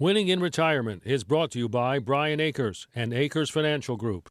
Winning in Retirement is brought to you by Brian Akers and Akers Financial Group.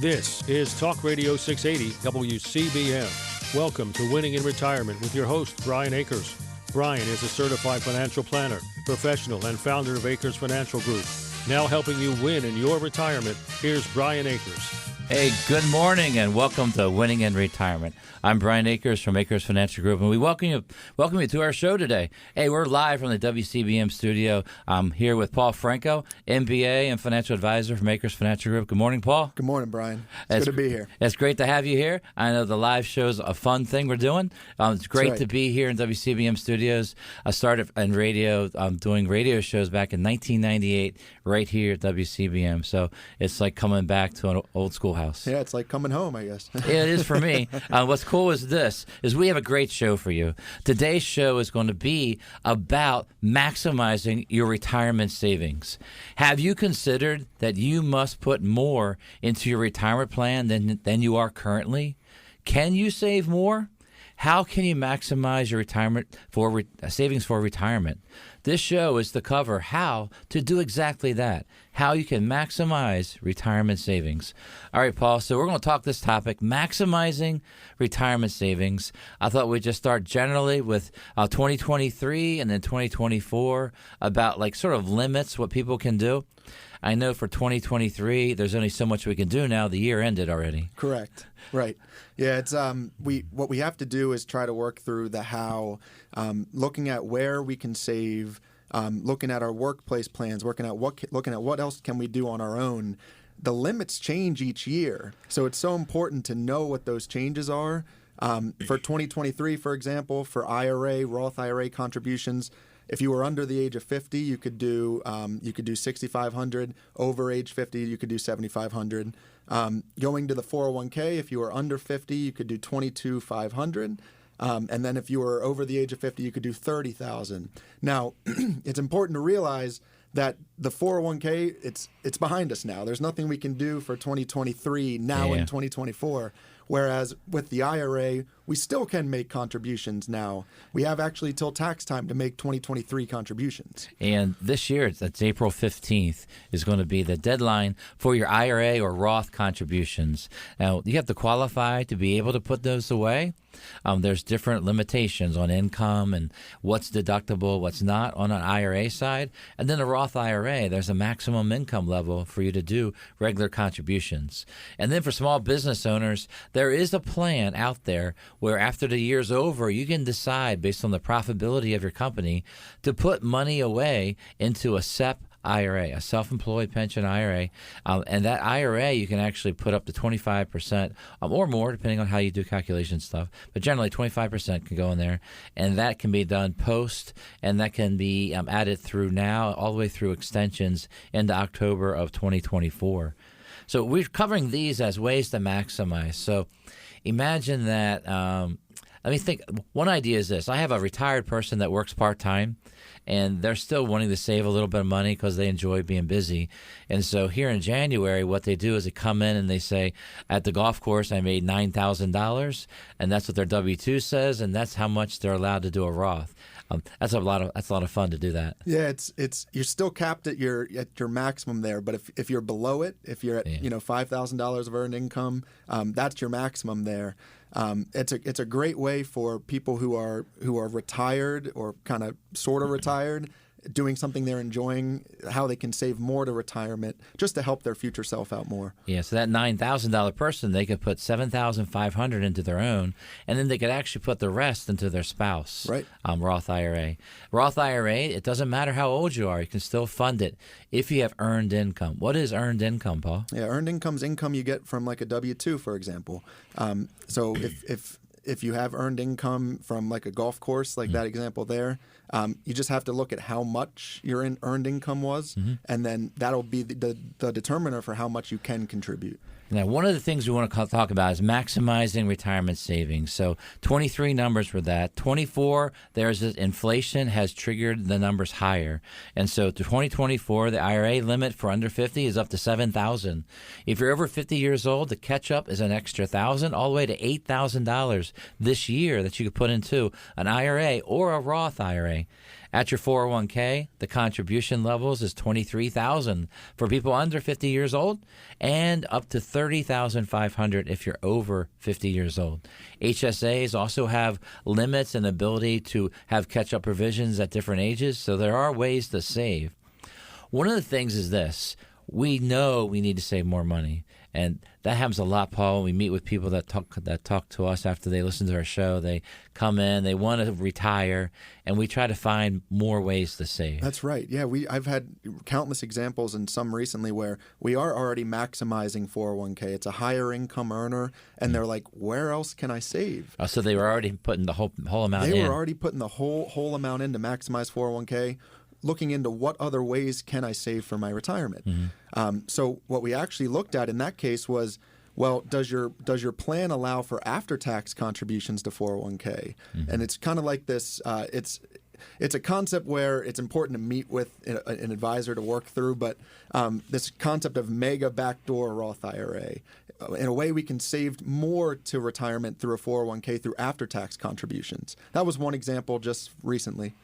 This is Talk Radio 680 WCBM. Welcome to Winning in Retirement with your host, Brian Akers. Brian is a certified financial planner, professional, and founder of Akers Financial Group. Now helping you win in your retirement, here's Brian Akers. Hey, good morning and welcome to Winning in Retirement. I'm Brian Akers from Akers Financial Group, and we welcome you to our show today. Hey, we're live from the WCBM studio. I'm here with Paul Franco, MBA and financial advisor from Akers Financial Group. Good morning, Paul. Good morning, Brian. It's good to be here. It's great to have you here. I know the live show is a fun thing we're doing. It's great to be here in WCBM studios. I started in radio, doing radio shows back in 1998 right here at WCBM. So it's like coming back to an old schoolhouse. Yeah, it's like coming home, I guess. Yeah, it is for me. What's cool is we have a great show for you. Today's show is going to be about maximizing your retirement savings. Have you considered that you must put more into your retirement plan than you are currently? Can you save more? How can you maximize your retirement savings for retirement? This show is to cover how to do exactly that, how you can maximize retirement savings. All right, Paul, so we're going to talk this topic, maximizing retirement savings. I thought we'd just start generally with 2023 and then 2024 about like sort of limits, what people can do. I know for 2023, there's only so much we can do now. The year ended already. Correct. Right. Yeah. It's what we have to do is try to work through the how, looking at where we can save, looking at our workplace plans, looking at what else can we do on our own. The limits change each year, so it's so important to know what those changes are. For 2023, for example, for IRA, Roth IRA contributions. If you were under the age of 50, you could do $6,500. Over age 50, you could do $7,500. Going to the 401k, if you were under 50, you could do $22,500. And then if you were over the age of 50, you could do $30,000. Now, it's important to realize that the 401k, it's behind us now. There's nothing we can do for 2023 now in 2024. Whereas with the IRA, we still can make contributions now. We have actually till tax time to make 2023 contributions. And this year, that's April 15th, is going to be the deadline for your IRA or Roth contributions. Now, you have to qualify to be able to put those away. There's different limitations on income and what's deductible, what's not on an IRA side. And then the Roth IRA, there's a maximum income level for you to do regular contributions. And then for small business owners, there is a plan out there where after the year's over, you can decide based on the profitability of your company to put money away into a SEP IRA, a self-employed pension IRA, and that IRA you can actually put up to 25% or more, depending on how you do calculation stuff. But generally, 25% can go in there, and that can be done post, and that can be added through now all the way through extensions into October of 2024. So we're covering these as ways to maximize. So imagine that. Let me think. One idea is this. I have a retired person that works part-time, and they're still wanting to save a little bit of money because they enjoy being busy. And so here in January, what they do is they come in and they say, at the golf course, I made $9,000, and that's what their W-2 says, and that's how much they're allowed to do a Roth. That's a lot of fun to do that. Yeah, it's you're still capped at your maximum there, but if you're below it, if you're at $5,000 of earned income, that's your maximum there. It's a great way for people who are retired or kind of sort of retired, doing something they're enjoying, how they can save more to retirement just to help their future self out more. Yeah, so that $9,000 person, they could put $7,500 into their own, and then they could actually put the rest into their spouse. Right. Roth IRA. Roth IRA, it doesn't matter how old you are. You can still fund it if you have earned income. What is earned income, Paul? Yeah, earned income's income you get from like a W-2, for example. So if you have earned income from like a golf course, like that example there, you just have to look at how much your earned income was, and then that'll be the determiner for how much you can contribute. Now, one of the things we want to talk about is maximizing retirement savings. So 23 numbers for that. 24, there's inflation has triggered the numbers higher. And so to 2024, the IRA limit for under 50 is up to $7,000. If you're over 50 years old, the catch-up is an extra $1,000, all the way to $8,000 this year that you could put into an IRA or a Roth IRA. IRA. At your 401k, the contribution levels is $23,000 for people under 50 years old and up to $30,500 if you're over 50 years old. HSAs also have limits and ability to have catch-up provisions at different ages, so there are ways to save. One of the things is this. We know we need to save more money, and that happens a lot, Paul. We meet with people that talk to us after they listen to our show. They come in, they want to retire, and we try to find more ways to save. That's right. Yeah, I've had countless examples, and some recently, where we are already maximizing 401k. It's a higher income earner, and they're like, "Where else can I save?" So they were already putting the whole amount in. They were already putting the whole amount in to maximize 401k. Looking into what other ways can I save for my retirement. So what we actually looked at in that case was, well, does your plan allow for after-tax contributions to 401k? And it's kind of like this. It's a concept where it's important to meet with an advisor to work through, but this concept of mega backdoor Roth IRA. In a way, we can save more to retirement through a 401k through after-tax contributions. That was one example just recently.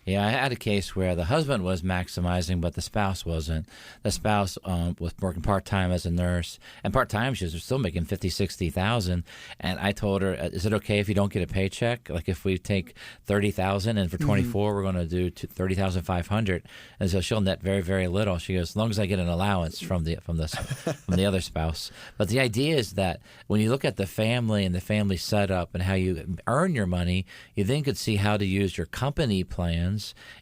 Yeah, I had a case where the husband was maximizing, but the spouse wasn't. The spouse was working part-time as a nurse, and part-time she was still making $50,000, $60,000. And I told her, is it okay if you don't get a paycheck? Like if we take $30,000 and for 24 we're going to do $30,500, and so she'll net very, very little. She goes, as long as I get an allowance from the other spouse. But the idea is that when you look at the family and the family setup and how you earn your money, you then could see how to use your company plan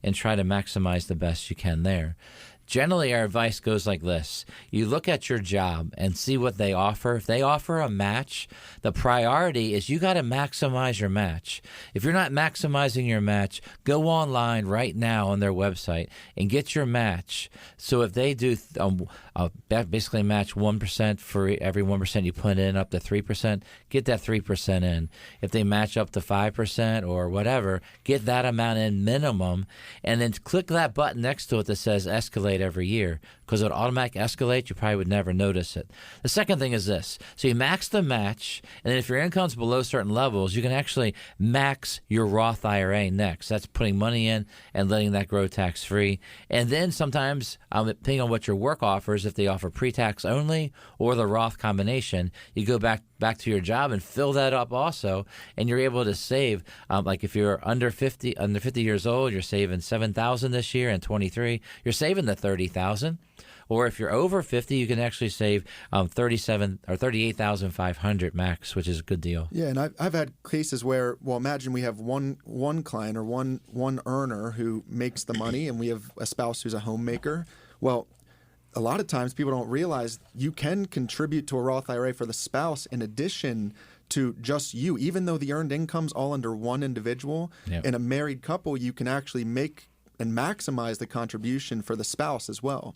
and try to maximize the best you can there. Generally, our advice goes like this. You look at your job and see what they offer. If they offer a match, the priority is you got to maximize your match. If you're not maximizing your match, go online right now on their website and get your match. So if they do basically match 1% for every 1% you put in up to 3%, get that 3% in. If they match up to 5% or whatever, get that amount in minimum, and then click that button next to it that says escalate every year, because it would automatically escalate. You probably would never notice it. The second thing is this. So you max the match, and then if your income's below certain levels, you can actually max your Roth IRA next. That's putting money in and letting that grow tax-free. And then sometimes, depending on what your work offers, if they offer pre-tax only or the Roth combination, you go back to your job and fill that up also, and you're able to save. Like if you're under 50 years old, you're saving $7,000 this year, and 23, you're saving the $30,000. Or if you're over 50, you can actually save $38,500 max, which is a good deal. Yeah, and I've had cases where, well, imagine we have one client or one earner who makes the money, and we have a spouse who's a homemaker. Well, a lot of times people don't realize you can contribute to a Roth IRA for the spouse in addition to just you. Even though the earned income's all under one individual, in a married couple, you can actually make and maximize the contribution for the spouse as well.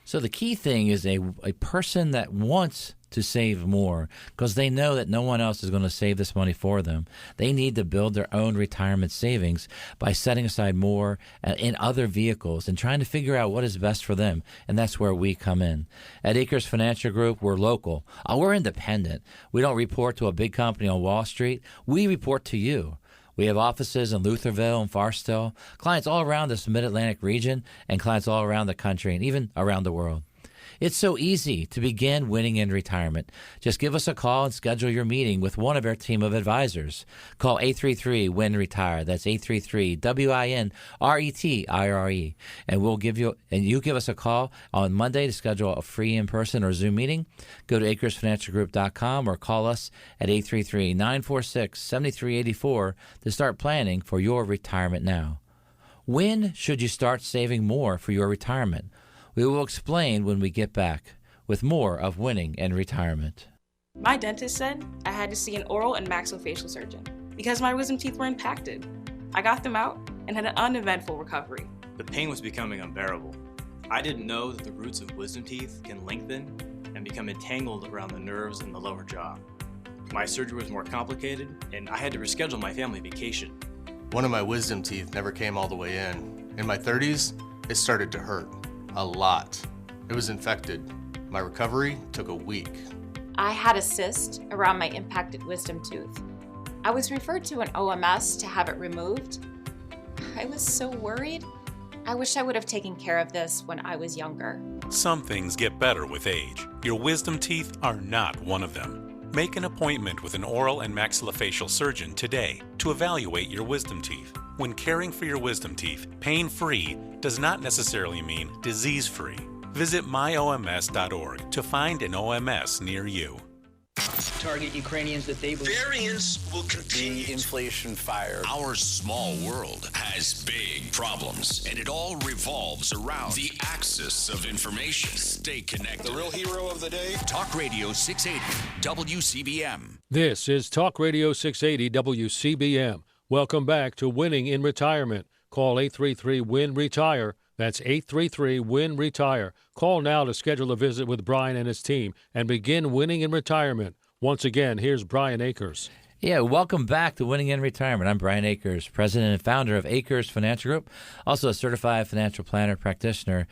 So the key thing is a person that wants to save more, because they know that no one else is going to save this money for them. They need to build their own retirement savings by setting aside more in other vehicles and trying to figure out what is best for them. And that's where we come in. At Akers Financial Group, we're local. We're independent. We don't report to a big company on Wall Street. We report to you. We have offices in Lutherville and Farstill, clients all around this Mid-Atlantic region, and clients all around the country and even around the world. It's so easy to begin winning in retirement. Just give us a call and schedule your meeting with one of our team of advisors. Call 833-WIN-RETIRE. That's 833-WIN-RETIRE. And you give us a call on Monday to schedule a free in-person or Zoom meeting. Go to AkersFinancialGroup.com or call us at 833-946-7384 to start planning for your retirement now. When should you start saving more for your retirement? We will explain when we get back with more of Winning in Retirement. My dentist said I had to see an oral and maxillofacial surgeon because my wisdom teeth were impacted. I got them out and had an uneventful recovery. The pain was becoming unbearable. I didn't know that the roots of wisdom teeth can lengthen and become entangled around the nerves in the lower jaw. My surgery was more complicated, and I had to reschedule my family vacation. One of my wisdom teeth never came all the way in. In my 30s, it started to hurt. A lot. It was infected. My recovery took a week. I had a cyst around my impacted wisdom tooth. I was referred to an OMS to have it removed. I was so worried. I wish I would have taken care of this when I was younger. Some things get better with age. Your wisdom teeth are not one of them. Make an appointment with an oral and maxillofacial surgeon today to evaluate your wisdom teeth. When caring for your wisdom teeth, pain-free does not necessarily mean disease-free. Visit myoms.org to find an OMS near you. Target Ukrainians that they believe. Variants will continue. The inflation fire. Our small world has big problems, and it all revolves around the axis of information. Stay connected. The real hero of the day. Talk Radio 680 WCBM. This is Talk Radio 680 WCBM. Welcome back to Winning in Retirement. Call 833-WIN-RETIRE. That's 833-WIN-RETIRE. Call now to schedule a visit with Brian and his team and begin winning in retirement. Once again, here's Brian Akers. Yeah, welcome back to Winning in Retirement. I'm Brian Akers, president and founder of Akers Financial Group, also a certified financial planner practitioner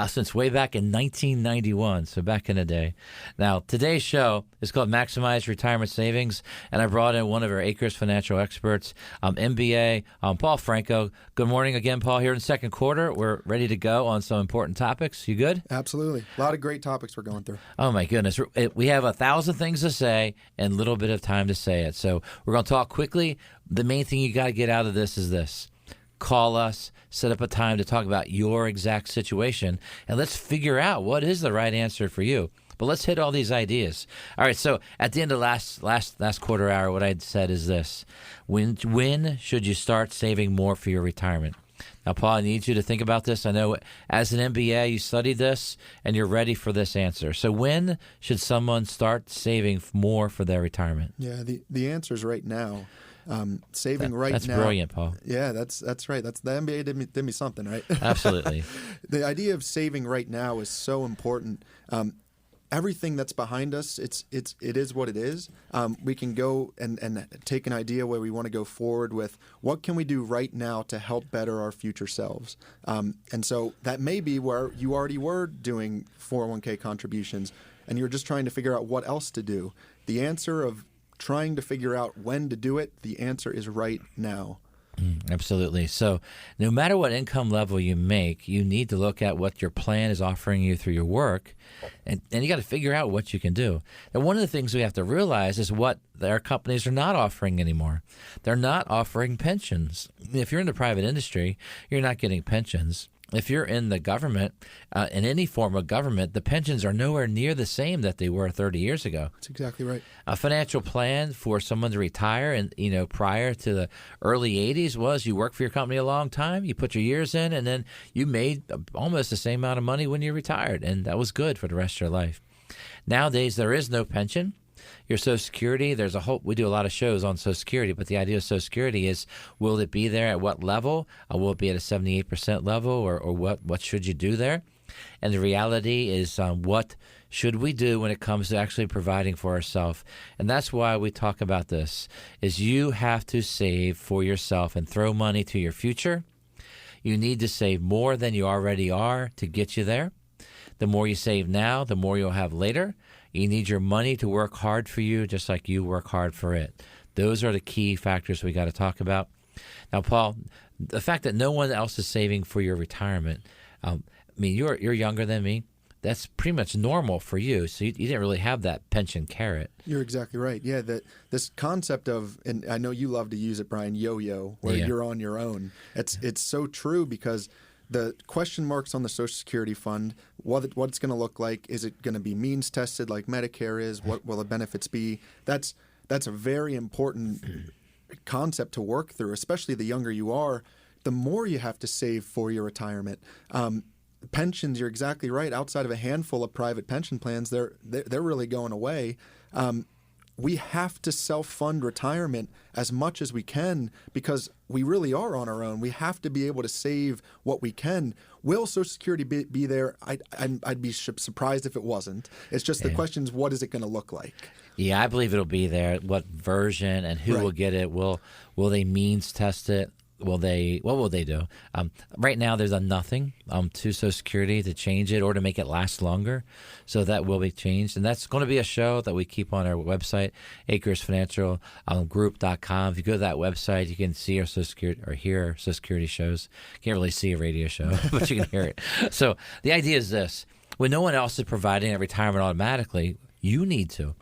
since way back in 1991, so back in the day. Now, today's show is called Maximize Retirement Savings, and I brought in one of our Akers financial experts, MBA, Paul Franco. Good morning again, Paul, here in the second quarter. We're ready to go on some important topics. You good? Absolutely. A lot of great topics we're going through. Oh, my goodness. We have 1,000 things to say and a little bit of time to say it, so we're going to talk quickly. The main thing you got to get out of this is this. Call us, set up a time to talk about your exact situation, and let's figure out what is the right answer for you. But let's hit all these ideas. All right, so at the end of last quarter hour, what I said is this. When should you start saving more for your retirement? Now, Paul, I need you to think about this. I know as an MBA, you studied this, and you're ready for this answer. So when should someone start saving more for their retirement? Yeah, the answer is right now. Saving right now. That's brilliant, Paul. Yeah, that's right. That's the MBA did me something, right? Absolutely. The idea of saving right now is so important. Everything that's behind us, it is what it is. We can go and take an idea where we want to go forward with what can we do right now to help better our future selves. And so that may be where you already were doing 401k contributions and you're just trying to figure out what else to do. The answer of trying to figure out when to do it, the answer is right now. Absolutely. So no matter what income level you make, you need to look at what your plan is offering you through your work, and you got to figure out what you can do. And one of the things we have to realize is what their companies are not offering anymore. They're not offering pensions. If you're in the private industry, you're not getting pensions. If you're in the government, in any form of government, the pensions are nowhere near the same that they were 30 years ago. That's exactly right. A financial plan for someone to retire, and prior to the early 80s, was you work for your company a long time, you put your years in, and then you made almost the same amount of money when you retired, and that was good for the rest of your life. Nowadays, there is no pension. Your Social Security, there's a whole, we do a lot of shows on Social Security, but the idea of Social Security is, will it be there at what level? Will it be at a 78% level, or what should you do there? And the reality is, what should we do when it comes to actually providing for ourselves? And that's why we talk about this, is you have to save for yourself and throw money to your future. You need to save more than you already are to get you there. The more you save now, the more you'll have later. You need your money to work hard for you, just like you work hard for it. Those are the key factors we got to talk about. Now, Paul, the fact that no one else is saving for your retirement, you're younger than me. That's pretty much normal for you. So you didn't really have that pension carrot. You're exactly right. Yeah, this concept of, and I know you love to use it, Brian, yo-yo, where you're on your own. It's so true, because the question marks on the Social Security fund, what it's going to look like, is it going to be means tested like Medicare is? What will the benefits be? That's a very important concept to work through, especially the younger you are, the more you have to save for your retirement. Pensions, you're exactly right. Outside of a handful of private pension plans, they're really going away. We have to self-fund retirement as much as we can, because we really are on our own. We have to be able to save what we can. Will Social Security be there? I'd be surprised if it wasn't. It's just the question is, what is it going to look like? Yeah, I believe it'll be there. What version and who will get it? Will they means test it? what will they do? Right now, there's a nothing to Social Security to change it or to make it last longer. So that will be changed. And that's going to be a show that we keep on our website, AkersFinancialGroup.com. If you go to that website, you can see our Social Security or hear our Social Security shows. You can't really see a radio show, but you can hear it. So the idea is this. When no one else is providing a retirement automatically, you need to.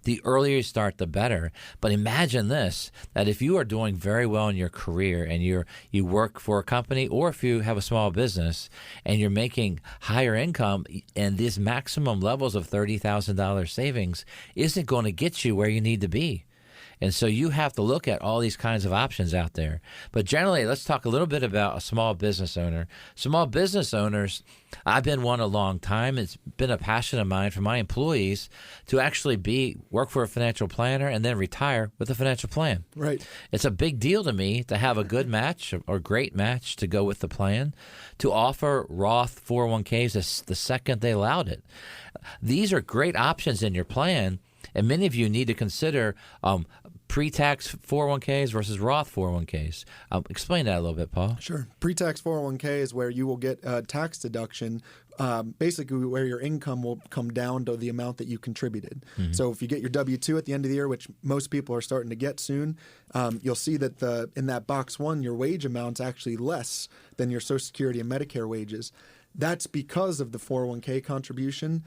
The earlier you start, the better. But imagine this, that if you are doing very well in your career and you work for a company, or if you have a small business and you're making higher income, and these maximum levels of $30,000 savings isn't going to get you where you need to be. And so you have to look at all these kinds of options out there. But generally, let's talk a little bit about a small business owner. Small business owners, I've been one a long time. It's been a passion of mine for my employees to actually work for a financial planner and then retire with a financial plan. Right. It's a big deal to me to have a good match or great match to go with the plan, to offer Roth 401ks the second they allowed it. These are great options in your plan, and many of you need to consider pre-tax 401ks versus Roth 401ks. Explain that a little bit, Paul. Sure. Pre-tax 401k is where you will get a tax deduction, basically where your income will come down to the amount that you contributed. Mm-hmm. So if you get your W-2 at the end of the year, which most people are starting to get soon, you'll see that in that box 1, your wage amount's actually less than your Social Security and Medicare wages. That's because of the 401k contribution.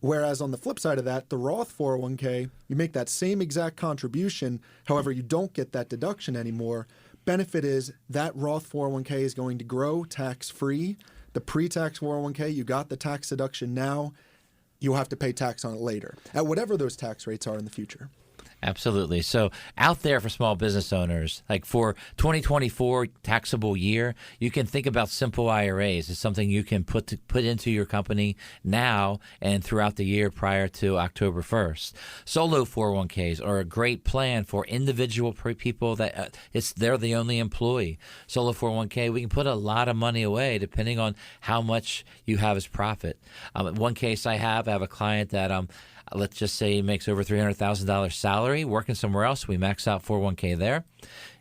Whereas on the flip side of that, the Roth 401k, you make that same exact contribution. However, you don't get that deduction anymore. Benefit is that Roth 401k is going to grow tax-free. The pre-tax 401k, you got the tax deduction now. You'll have to pay tax on it later at whatever those tax rates are in the future. Absolutely. So out there for small business owners, like for 2024 taxable year, you can think about simple IRAs. It's something you can put into your company now and throughout the year prior to October 1st. Solo 401ks are a great plan for individual people that they're the only employee. Solo 401k, we can put a lot of money away depending on how much you have as profit. One case I have a client that let's just say he makes over $300,000 salary working somewhere else. We max out 401k there.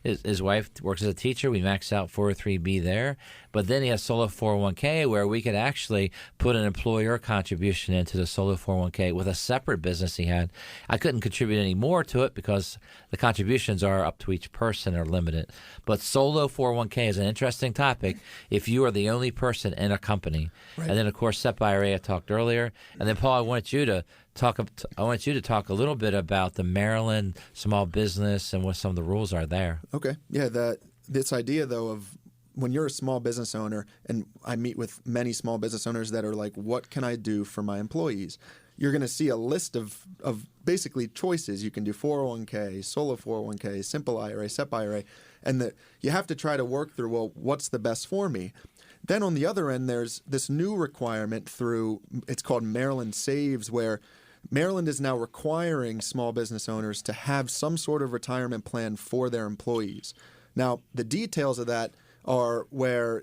His wife works as a teacher. We max out 403b there. But then he has solo 401k where we could actually put an employer contribution into the solo 401k with a separate business he had. I couldn't contribute any more to it because the contributions are up to each person or limited. But solo 401k is an interesting topic if you are the only person in a company. Right. And then, of course, SEP IRA I talked earlier. And then, Paul, I want you to talk a little bit about the Maryland small business and what some of the rules are there. Okay. Yeah, this idea, though, of when you're a small business owner, and I meet with many small business owners that are like, what can I do for my employees? You're going to see a list of basically choices. You can do 401k, solo 401k, simple IRA, SEP IRA, and that you have to try to work through, well, what's the best for me? Then on the other end, there's this new requirement through, it's called Maryland Saves, where Maryland is now requiring small business owners to have some sort of retirement plan for their employees. Now, the details of that are where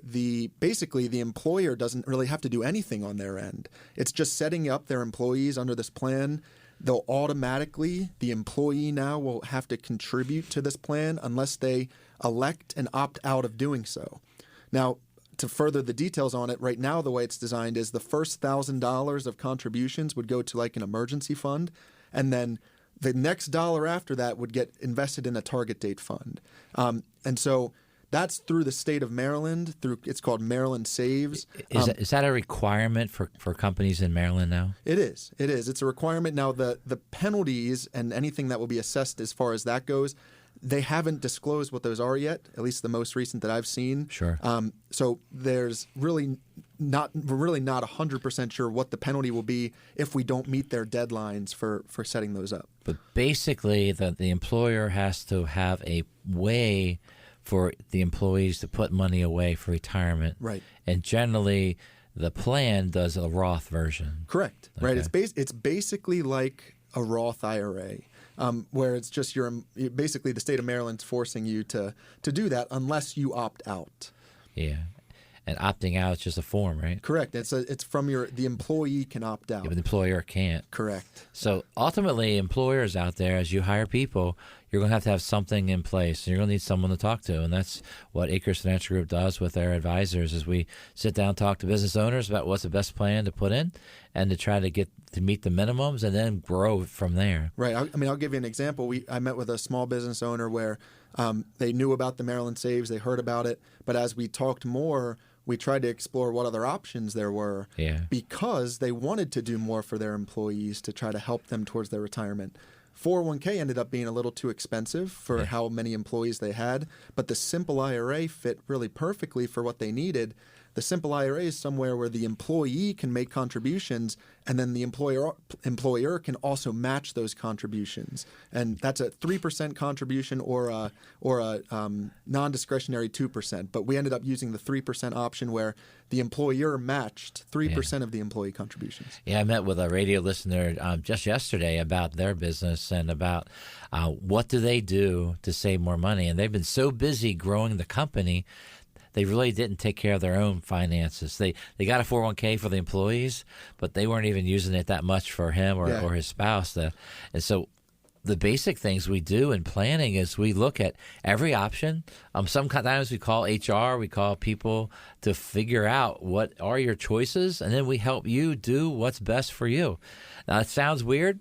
basically the employer doesn't really have to do anything on their end. It's just setting up their employees under this plan. They'll automatically, the employee now will have to contribute to this plan unless they elect and opt out of doing so. Now, to further the details on it, right now the way it's designed is the first $1,000 of contributions would go to like an emergency fund, and then the next dollar after that would get invested in a target date fund. And so that's through the state of Maryland. It's called Maryland Saves. Is that a requirement for companies in Maryland now? It is. It is. It's a requirement. Now, the penalties and anything that will be assessed as far as that goes, they haven't disclosed what those are yet, at least the most recent that I've seen. Sure. So we're really not 100% sure what the penalty will be if we don't meet their deadlines for setting those up. But basically, the employer has to have a way for the employees to put money away for retirement. Right. And generally, the plan does a Roth version. Correct. Okay. Right. It's basically like a Roth IRA. Where it's just basically the state of Maryland's forcing you to do that unless you opt out. Yeah, and opting out is just a form, right? Correct. It's from the employee can opt out. Yeah, but the employer can't. Correct. So ultimately, employers out there, as you hire people, you're going to have something in place, and you're going to need someone to talk to. And that's what Akers Financial Group does with their advisors, is we sit down, talk to business owners about what's the best plan to put in and to try to get to meet the minimums and then grow from there. Right. I'll give you an example. I met with a small business owner where they knew about the Maryland Saves, they heard about it, but as we talked more, we tried to explore what other options there were because they wanted to do more for their employees to try to help them towards their retirement. 401k ended up being a little too expensive for how many employees they had, but the simple IRA fit really perfectly for what they needed. The simple IRA is somewhere where the employee can make contributions, and then the employer can also match those contributions. And that's a 3% contribution or a non-discretionary 2%. But we ended up using the 3% option where the employer matched 3% of the employee contributions. Yeah, I met with a radio listener just yesterday about their business and about what do they do to save more money. And they've been so busy growing the company, they really didn't take care of their own finances. They got a 401k for the employees, but they weren't even using it that much for him or his spouse. And so the basic things we do in planning is we look at every option. Sometimes we call HR, we call people to figure out what are your choices, and then we help you do what's best for you. Now, it sounds weird.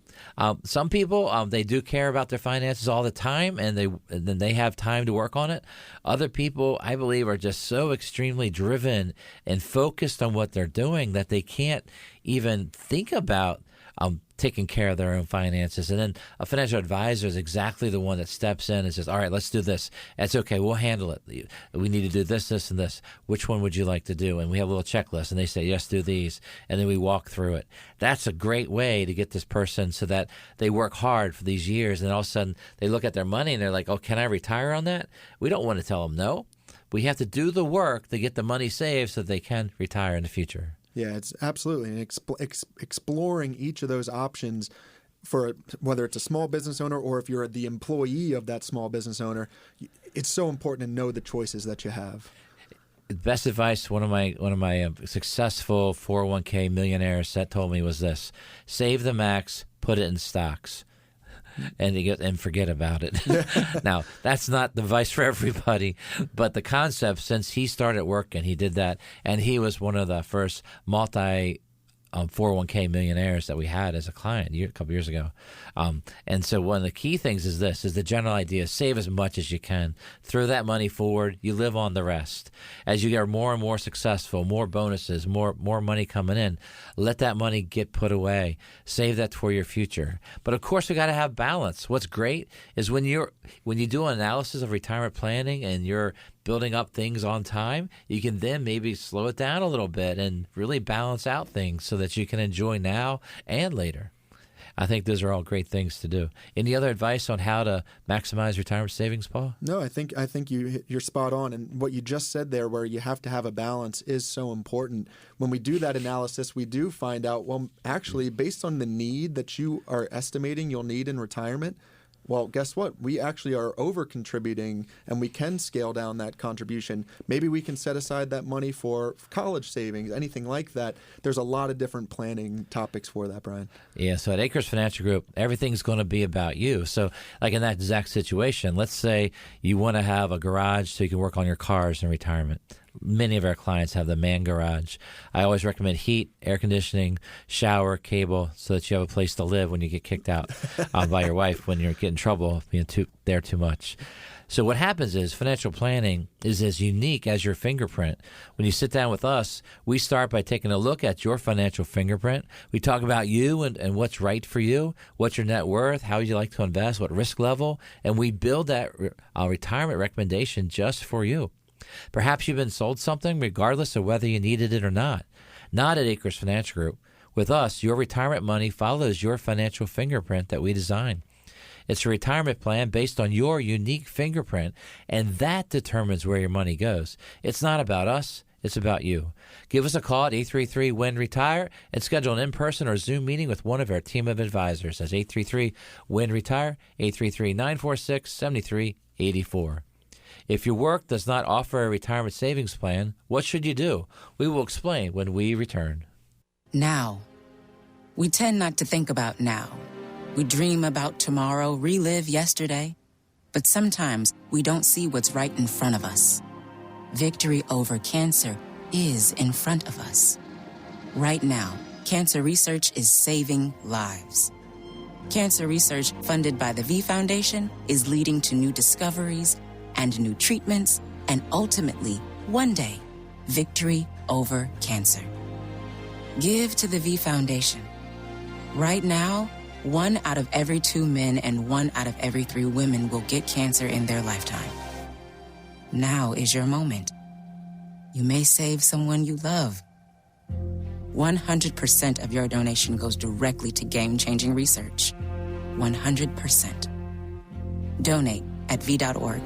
Some people, they do care about their finances all the time, and then they have time to work on it. Other people, I believe, are just so extremely driven and focused on what they're doing that they can't even think about taking care of their own finances. And then a financial advisor is exactly the one that steps in and says, all right, let's do this. That's okay. We'll handle it. We need to do this, this, and this. Which one would you like to do? And we have a little checklist, and they say, yes, do these. And then we walk through it. That's a great way to get this person so that they work hard for these years, and all of a sudden they look at their money and they're like, oh, can I retire on that? We don't want to tell them no. We have to do the work to get the money saved so that they can retire in the future. Yeah, it's absolutely. And exploring each of those options for whether it's a small business owner or if you're the employee of that small business owner, it's so important to know the choices that you have. Best advice one of my successful 401k millionaires that told me was this: save the max, put it in stocks. And forget about it. Now, that's not the advice for everybody, but the concept, since he started working, he did that, and he was one of the first 401k millionaires that we had as a client a couple years ago. And so one of the key things is the general idea: save as much as you can. Throw that money forward. You live on the rest. As you get more and more successful, more bonuses, more money coming in, let that money get put away. Save that for your future. But of course, we got to have balance. What's great is when you do an analysis of retirement planning and you're building up things on time, you can then maybe slow it down a little bit and really balance out things so that you can enjoy now and later. I think those are all great things to do. Any other advice on how to maximize retirement savings, Paul? No, I think you're spot on. And what you just said there, where you have to have a balance, is so important. When we do that analysis, we do find out, well, actually, based on the need that you are estimating you'll need in retirement, well, guess what? We actually are over-contributing, and we can scale down that contribution. Maybe we can set aside that money for college savings, anything like that. There's a lot of different planning topics for that, Brian. Yeah, so at Akers Financial Group, everything's going to be about you. So like in that exact situation, let's say you want to have a garage so you can work on your cars in retirement. Many of our clients have the man garage. I always recommend heat, air conditioning, shower, cable, so that you have a place to live when you get kicked out by your wife when you're getting in trouble being there too much. So what happens is financial planning is as unique as your fingerprint. When you sit down with us, we start by taking a look at your financial fingerprint. We talk about you and what's right for you, what's your net worth, how you like to invest, what risk level, and we build that retirement recommendation just for you. Perhaps you've been sold something regardless of whether you needed it or not. Not at Akers Financial Group. With us, your retirement money follows your financial fingerprint that we design. It's a retirement plan based on your unique fingerprint, and that determines where your money goes. It's not about us. It's about you. Give us a call at 833-WIN-RETIRE and schedule an in-person or Zoom meeting with one of our team of advisors. That's 833-WIN-RETIRE, 833-946-7384. If your work does not offer a retirement savings plan, what should you do? We will explain when we return. Now. We tend not to think about now. We dream about tomorrow, relive yesterday, But sometimes we don't see what's right in front of us. Victory over cancer is in front of us. Right now, cancer research is saving lives. Cancer research funded by the V Foundation is leading to new discoveries and new treatments, and ultimately, one day, victory over cancer. Give to the V Foundation. Right now, 1 out of every 2 men and 1 out of every 3 women will get cancer in their lifetime. Now is your moment. You may save someone you love. 100% of your donation goes directly to game-changing research. 100%. Donate at v.org.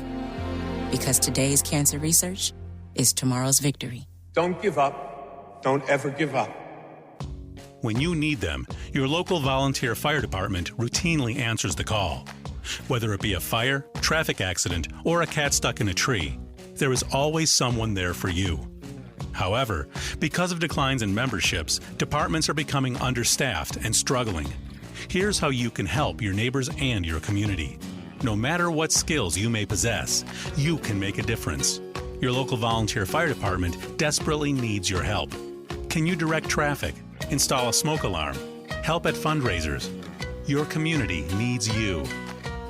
Because today's cancer research is tomorrow's victory. Don't give up. Don't ever give up. When you need them, your local volunteer fire department routinely answers the call. Whether it be a fire, traffic accident, or a cat stuck in a tree, there is always someone there for you. However, because of declines in memberships, departments are becoming understaffed and struggling. Here's how you can help your neighbors and your community. No matter what skills you may possess, you can make a difference. Your local volunteer fire department desperately needs your help. Can you direct traffic, install a smoke alarm, help at fundraisers? Your community needs you.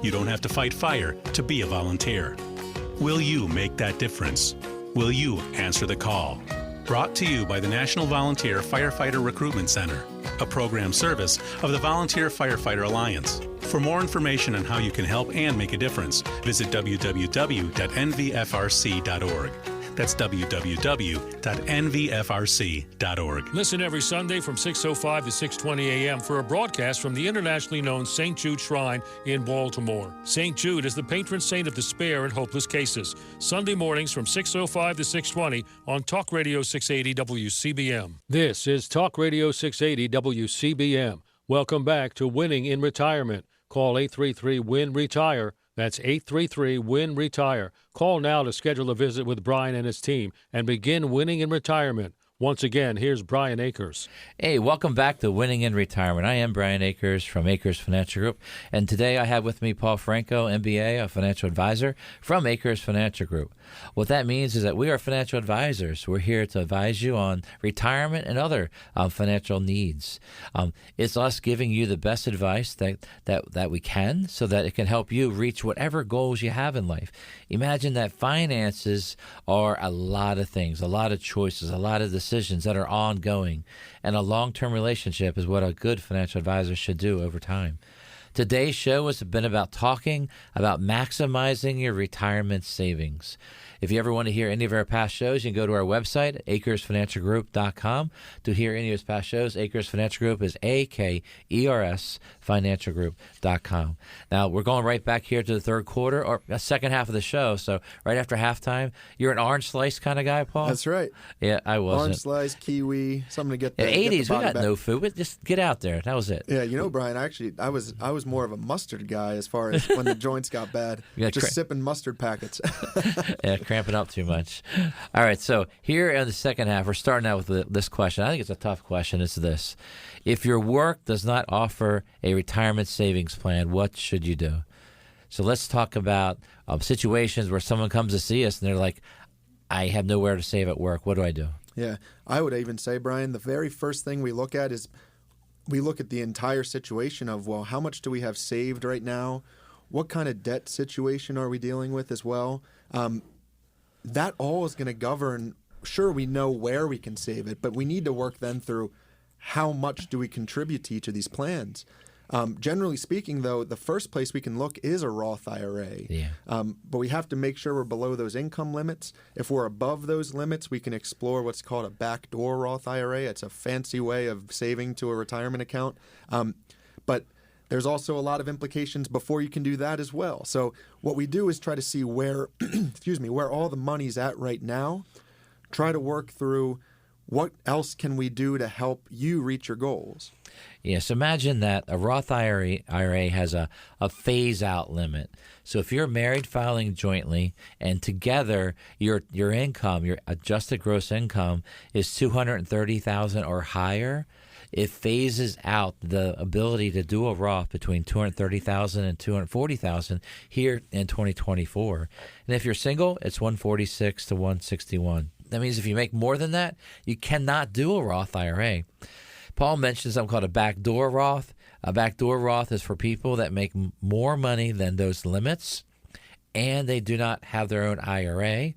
You don't have to fight fire to be a volunteer. Will you make that difference? Will you answer the call? Brought to you by the National Volunteer Firefighter Recruitment Center, a program service of the Volunteer Firefighter Alliance. For more information on how you can help and make a difference, visit www.nvfrc.org. That's www.nvfrc.org. Listen every Sunday from 6:05 to 6:20 a.m. for a broadcast from the internationally known St. Jude Shrine in Baltimore. St. Jude is the patron saint of despair and hopeless cases. Sunday mornings from 6:05 to 6:20 on Talk Radio 680 WCBM. This is Talk Radio 680 WCBM. Welcome back to Winning in Retirement. Call 833-WIN-RETIRE. That's 833-WIN-RETIRE. Call now to schedule a visit with Brian and his team and begin winning in retirement. Once again, here's Brian Akers. Hey, welcome back to Winning in Retirement. I am Brian Akers from Akers Financial Group, and today I have with me Paul Franco, MBA, a financial advisor from Akers Financial Group. What that means is that we are financial advisors. We're here to advise you on retirement and other financial needs. It's us giving you the best advice that we can so that it can help you reach whatever goals you have in life. Imagine that finances are a lot of things, a lot of choices, a lot of decisions that are ongoing, and a long-term relationship is what a good financial advisor should do over time. Today's show has been about talking about maximizing your retirement savings. If you ever want to hear any of our past shows, you can go to our website, akersfinancialgroup.com, to hear any of his past shows. Akers Financial Group is AKERS financialgroup.com. Now, we're going right back here to the third quarter, or the second half of the show. So right after halftime, you're an orange slice kind of guy, Paul? That's right. Yeah, I wasn't. Orange slice, kiwi, something to get the In the 80s, get the we got back. no food. We just get out there. That was it. Yeah, you know, Brian, actually, I was more of a mustard guy as far as when the joints got bad. Just sipping mustard packets. Yeah, cramping up too much. All right, so here in the second half, we're starting out with this question. I think it's a tough question. It's this. If your work does not offer a retirement savings plan, what should you do? So let's talk about situations where someone comes to see us and they're like, I have nowhere to save at work. What do I do? Yeah, I would even say, Brian, the very first thing we look at is we look at the entire situation of, well, how much do we have saved right now? What kind of debt situation are we dealing with as well? That all is going to govern, sure, we know where we can save it, but we need to work then through how much do we contribute to each of these plans. Generally speaking, though, the first place we can look is a Roth IRA. Yeah. But we have to make sure we're below those income limits. If we're above those limits, we can explore what's called a backdoor Roth IRA. It's a fancy way of saving to a retirement account. But there's also a lot of implications before you can do that as well. So what we do is try to see where, where all the money's at right now, try to work through what else can we do to help you reach your goals. Yes, imagine that a Roth IRA has a phase-out limit. So if you're married filing jointly and together your income, your adjusted gross income is $230,000 or higher, it phases out the ability to do a Roth between $230,000 and $240,000 here in 2024. And if you're single, it's $146 to $161. That means if you make more than that, you cannot do a Roth IRA. Paul mentioned something called a backdoor Roth. A backdoor Roth is for people that make more money than those limits, and they do not have their own IRA.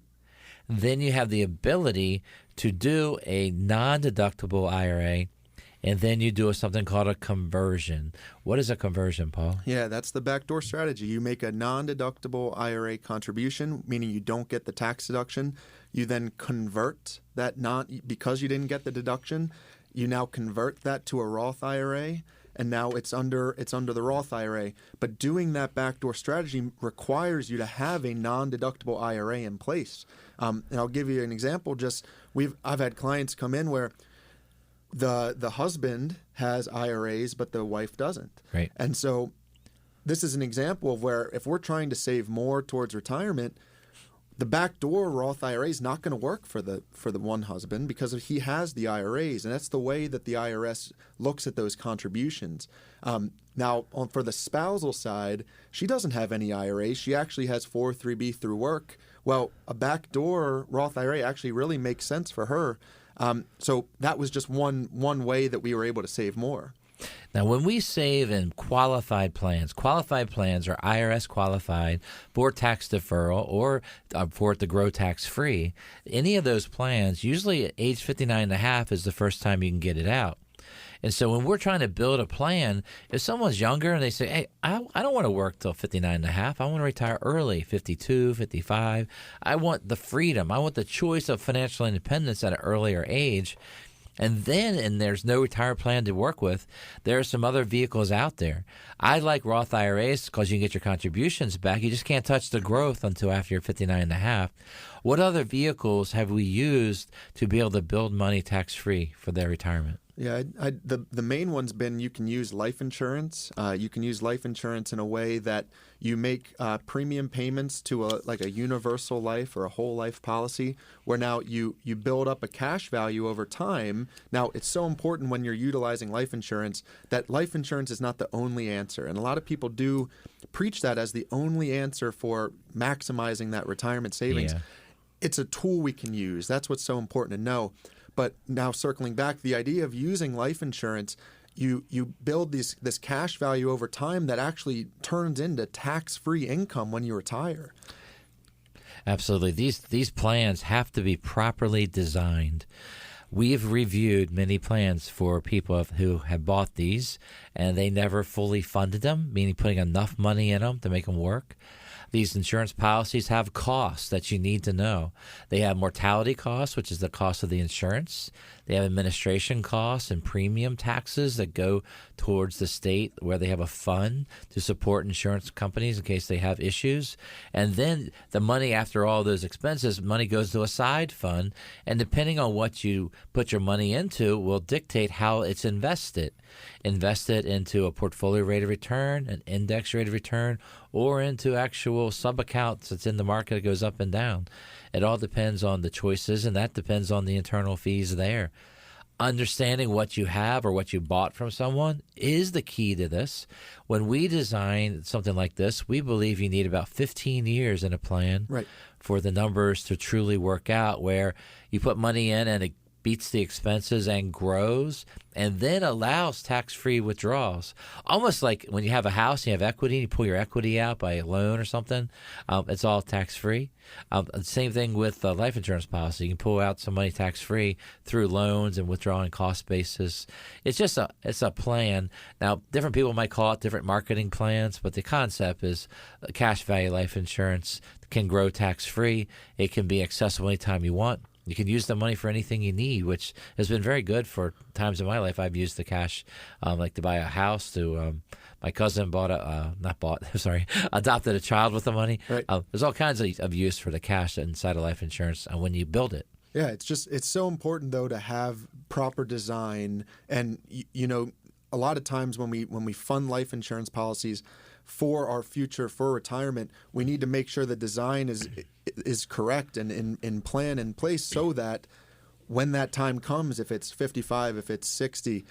Then you have the ability to do a non-deductible IRA, and then you do something called a conversion. What is a conversion, Paul? Yeah, that's the backdoor strategy. You make a non-deductible IRA contribution, meaning you don't get the tax deduction. You then convert that because you didn't get the deduction, you now convert that to a Roth IRA, and now it's under the Roth IRA. But doing that backdoor strategy requires you to have a non-deductible IRA in place. And I'll give you an example. I've had clients come in where the husband has IRAs, but the wife doesn't. Right. And so this is an example of where if we're trying to save more towards retirement, the backdoor Roth IRA is not going to work for the one husband because he has the IRAs, and that's the way that the IRS looks at those contributions. Now, for the spousal side, she doesn't have any IRAs. She actually has 403B through work. Well, a backdoor Roth IRA actually really makes sense for her. So that was just one way that we were able to save more. Now, when we save in qualified plans are IRS qualified for tax deferral or for it to grow tax-free. Any of those plans, usually at age 59 and a half is the first time you can get it out. And so when we're trying to build a plan, if someone's younger and they say, hey, I don't want to work till 59 and a half. I want to retire early, 52, 55. I want the freedom. I want the choice of financial independence at an earlier age. And there's no retirement plan to work with, there are some other vehicles out there. I like Roth IRAs because you can get your contributions back. You just can't touch the growth until after you're 59 and a half. What other vehicles have we used to be able to build money tax-free for their retirement? Yeah, the main one's been you can use life insurance. You can use life insurance in a way that you make premium payments to a universal life or a whole life policy, where now you build up a cash value over time. Now, it's so important when you're utilizing life insurance that life insurance is not the only answer. And a lot of people do preach that as the only answer for maximizing that retirement savings. Yeah. It's a tool we can use. That's what's so important to know. But now circling back, the idea of using life insurance, you build this cash value over time that actually turns into tax-free income when you retire. Absolutely. These plans have to be properly designed. We've reviewed many plans for people who have bought these, and they never fully funded them, meaning putting enough money in them to make them work. These insurance policies have costs that you need to know. They have mortality costs, which is the cost of the insurance. They have administration costs and premium taxes that go towards the state where they have a fund to support insurance companies in case they have issues. And then the money after all those expenses, money goes to a side fund. And depending on what you put your money into will dictate how it's invested. Invested into a portfolio rate of return, an index rate of return, or into actual sub-accounts that's in the market that goes up and down. It all depends on the choices, and that depends on the internal fees there. Understanding what you have or what you bought from someone is the key to this. When we design something like this, we believe you need about 15 years in a plan for the numbers to truly work out, where you put money in and it beats the expenses and grows, and then allows tax-free withdrawals. Almost like when you have a house and you have equity, and you pull your equity out by a loan or something, it's all tax-free. Same thing with the life insurance policy. You can pull out some money tax-free through loans and withdrawing cost basis. It's just it's a plan. Now, different people might call it different marketing plans, but the concept is cash value life insurance can grow tax-free. It can be accessible anytime you want. You can use the money for anything you need, which has been very good for times in my life. I've used the cash, like to buy a house. My cousin adopted a child with the money. Right. There's all kinds of use for the cash inside of life insurance when you build it. Yeah, it's so important though to have proper design, and a lot of times when we fund life insurance policies for our future, for retirement, we need to make sure the design is correct and in plan in place so that when that time comes, if it's 55, if it's 60,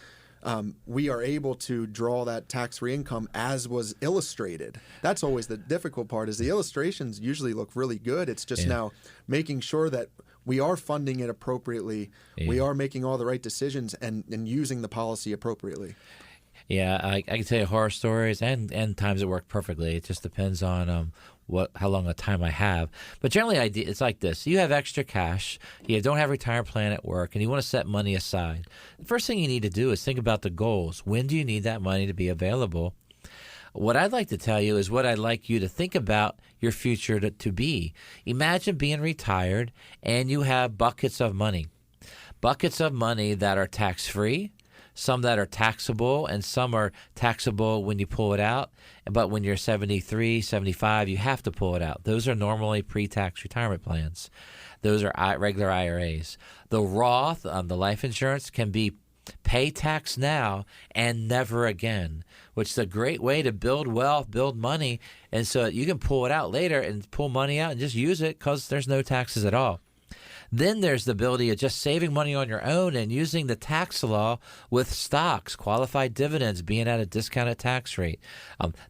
we are able to draw that tax-free income as was illustrated. That's always the difficult part, is the illustrations usually look really good. It's just now making sure that we are funding it appropriately. Yeah. We are making all the right decisions and using the policy appropriately. Yeah, I can tell you horror stories and times it worked perfectly. It just depends on how long a time I have. But generally, it's like this. You have extra cash. You don't have a retirement plan at work, and you want to set money aside. The first thing you need to do is think about the goals. When do you need that money to be available? What I'd like to tell you is what I'd like you to think about your future to be. Imagine being retired, and you have buckets of money that are tax-free, some that are taxable, and some are taxable when you pull it out. But when you're 73, 75, you have to pull it out. Those are normally pre-tax retirement plans. Those are regular IRAs. The Roth, the life insurance, can be pay tax now and never again, which is a great way to build wealth, build money. And so you can pull it out later and pull money out and just use it because there's no taxes at all. Then there's the ability of just saving money on your own and using the tax law with stocks, qualified dividends being at a discounted tax rate.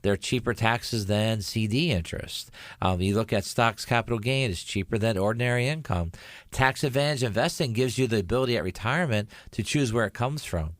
They're cheaper taxes than CD interest. You look at stocks capital gain, it's cheaper than ordinary income. Tax advantage investing gives you the ability at retirement to choose where it comes from.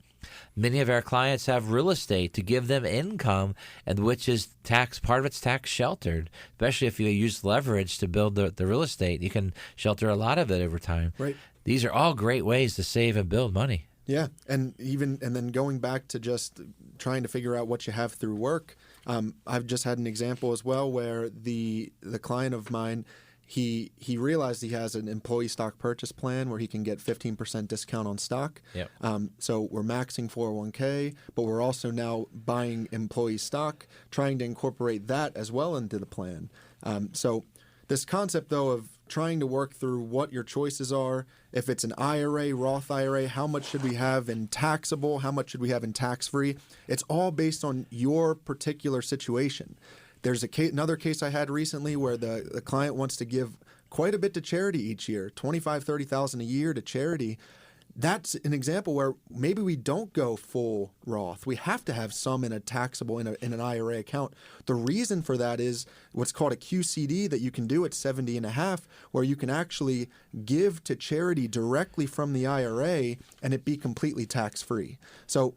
Many of our clients have real estate to give them income, and which is part of it's tax sheltered, especially if you use leverage to build the real estate. You can shelter a lot of it over time. Right. These are all great ways to save and build money. Yeah, and then going back to just trying to figure out what you have through work. I've just had an example as well where the client of mine, He realized he has an employee stock purchase plan where he can get 15% discount on stock. Yep. So we're maxing 401k, but we're also now buying employee stock, trying to incorporate that as well into the plan. So this concept, though, of trying to work through what your choices are, if it's an IRA, Roth IRA, how much should we have in taxable, how much should we have in tax-free, it's all based on your particular situation. There's another case I had recently where the client wants to give quite a bit to charity each year, $25,000, $30,000 a year to charity. That's an example where maybe we don't go full Roth. We have to have some in a taxable in an IRA account. The reason for that is what's called a QCD that you can do at 70.5, where you can actually give to charity directly from the IRA and it be completely tax-free. So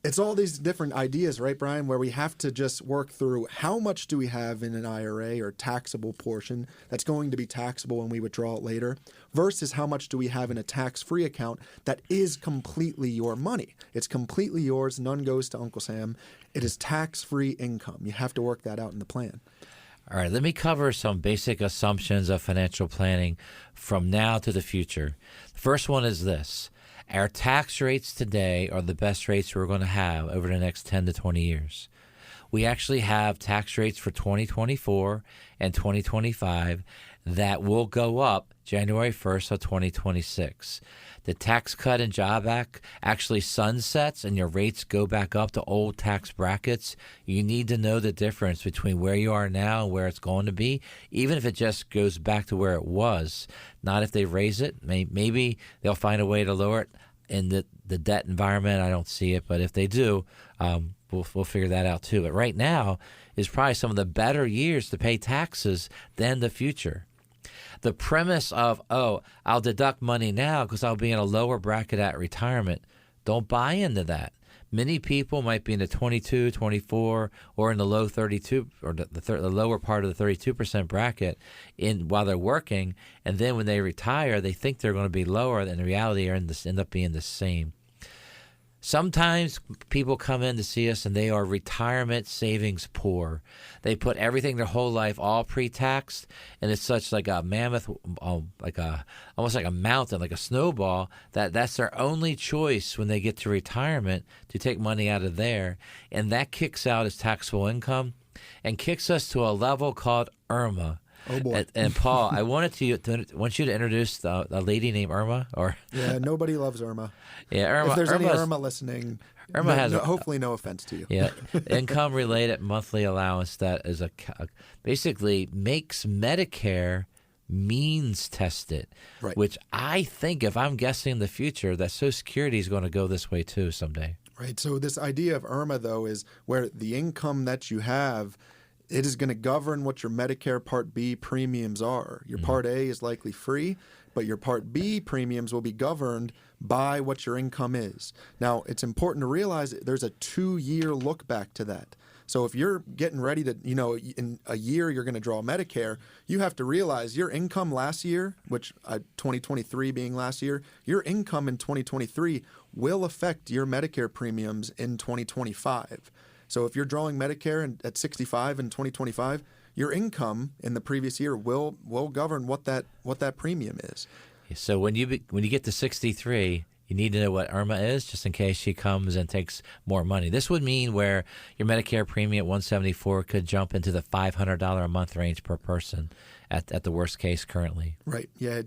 it's all these different ideas, right, Brian, where we have to just work through how much do we have in an IRA or taxable portion that's going to be taxable when we withdraw it later versus how much do we have in a tax-free account that is completely your money. It's completely yours. None goes to Uncle Sam. It is tax-free income. You have to work that out in the plan. All right, let me cover some basic assumptions of financial planning from now to the future. The first one is this. Our tax rates today are the best rates we're going to have over the next 10 to 20 years. We actually have tax rates for 2024 and 2025 that will go up January 1st of 2026. The Tax Cut and Job Act actually sunsets and your rates go back up to old tax brackets. You need to know the difference between where you are now and where it's going to be, even if it just goes back to where it was. Not if they raise it. Maybe they'll find a way to lower it in the debt environment. I don't see it, but if they do, we'll figure that out too. But right now is probably some of the better years to pay taxes than the future. The premise of, I'll deduct money now because I'll be in a lower bracket at retirement, don't buy into that. Many people might be in the 22, 24, or in the low 32, or the lower part of the 32% bracket while they're working, and then when they retire, they think they're going to be lower, and in reality, they end up being the same. Sometimes people come in to see us and they are retirement savings poor. They put everything their whole life all pre-taxed, and it's such like a mammoth, almost like a mountain, like a snowball, that's their only choice when they get to retirement to take money out of there, and that kicks out as taxable income and kicks us to a level called IRMA. Oh boy! And Paul, I want you to introduce a lady named Irma. Yeah, nobody loves Irma. Yeah, Irma. If there's any Irma listening, Irma has hopefully no offense to you. Yeah, income-related monthly allowance that is basically makes Medicare means test it, right. which I think, if I'm guessing in the future, that Social Security is going to go this way too someday. Right. So this idea of IRMA, though, is where the income that you have, it is going to govern what your Medicare Part B premiums are. Your Part A is likely free, but your Part B premiums will be governed by what your income is. Now, it's important to realize there's a 2-year look back to that. So if you're getting ready to, in a year you're going to draw Medicare, you have to realize your income last year, which 2023 being last year, your income in 2023 will affect your Medicare premiums in 2025. So if you're drawing Medicare at 65 in 2025, your income in the previous year will govern what that premium is. So when you get to 63, you need to know what IRMA is, just in case she comes and takes more money. This would mean where your Medicare premium at $174 could jump into the $500 a month range per person at the worst case currently. Right. Yeah.